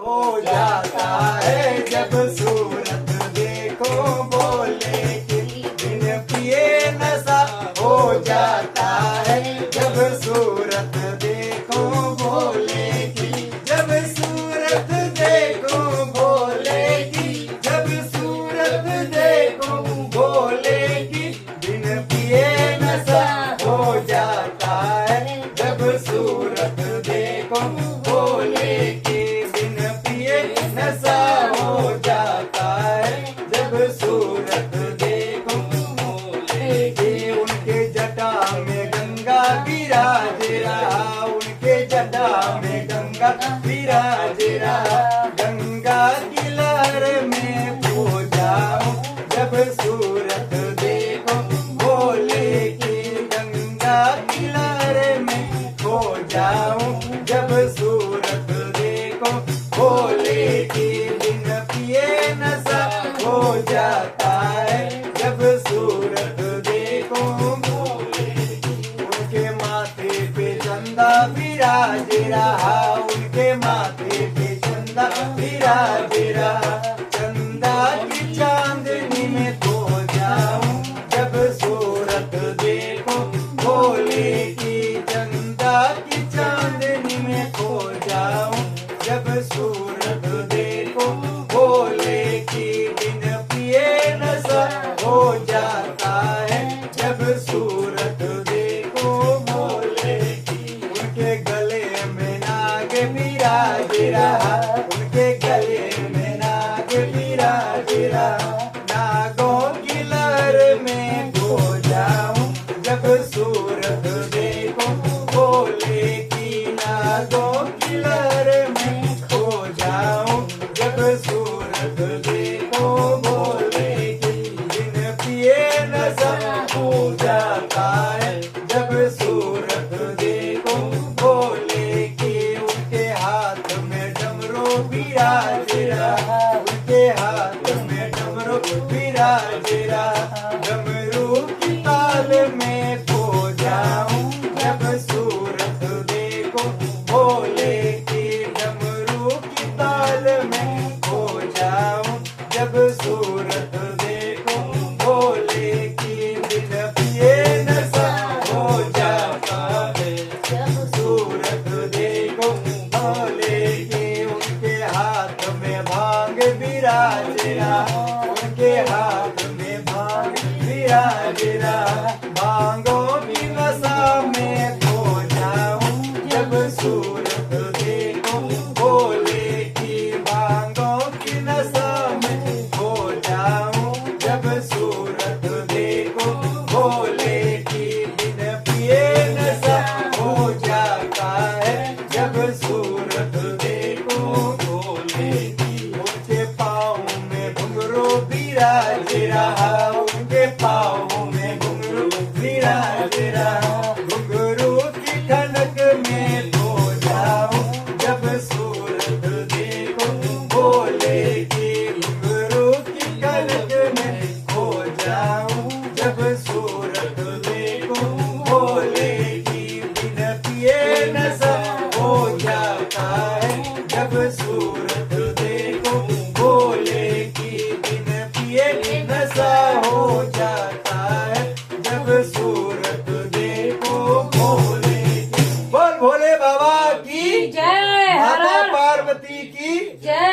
हो जाता है जब सूरत देखो भोले की बिन पिए नशा हो जाता है जब सूरत देखो भोले की जब सूरत देखो भोले की जब सूरत देखो भोले की बिन पिए नशा हो जाता है जब सूरत देखो भोले की बिन पिए नशा हो जाता है जब सूरत देखो भोले की उनके जटा में गंगा विराज रहा उनके जटा में गंगा विराज रहा गंगा की लहर में खो जाऊं जब सूरत देखो भोले की गंगा की लहर में खो जाऊं जब सूरत देखो भोले की बिन पिए नशा हो जाता है जब सूरत देखो भोले की उनके माथे पे चंदा विराज रहा उनके माथे पे चंदा विराज रहा चंदा की चांदनी में खो जाऊं जब सूरत देखो भोले की चंदा की चांदनी में खो जाऊं जब सूरत देखो भोले की बिन पिए नशा हो जाता है जब सूरत देखो भोले की उनके गले में नाग विराज रहा उनके गले में नाग विराज रहा नागों की लहर में खो जाऊं जब सूरत देखो भोले की नागों की लहर में खो जाऊं जब सूरत देखो भोले की बिन पिए नशा हो जाता है जब सूरत देखो भोले की उनके हाथ में डमरू विराज रहा उनके हाथ में डमरू विराज रहा डमरू की ताल में खो जाऊं जब सूरत देखो भोले की डमरू की ताल में खो जाऊं जब सूरत देखो भोले की बिन पिए नशा हो जाता है जब सूरत देखो भोले की उनके हाथ में भांग विराज रहा उनके हाथ में भांग विराज रहा भांगों की नशा में खो जाऊं जब सूरत देखो भोले की भांगों की नशा में खो जाऊं जब सूरत देखो भोले की बिन पिए नशा हो जाता है जब सूरत देखो भोले की उनके पाँव में घुंघरू विराज रहा उनके पाँव में घुंघरू विराज रहा घुंघरू की खनक में खो जाऊं जब सूरत देखो भोले की घुंघरू की खनक में खो जाऊं जब सूरत देखो भोले की बिन पिए नशा हो जाता है जब सूरत देखो भोले की बिन पिए नशा हो जाता है जब सूरत देखो भोले की बोल भोले बाबा की जय हर माता हर पार्वती की जय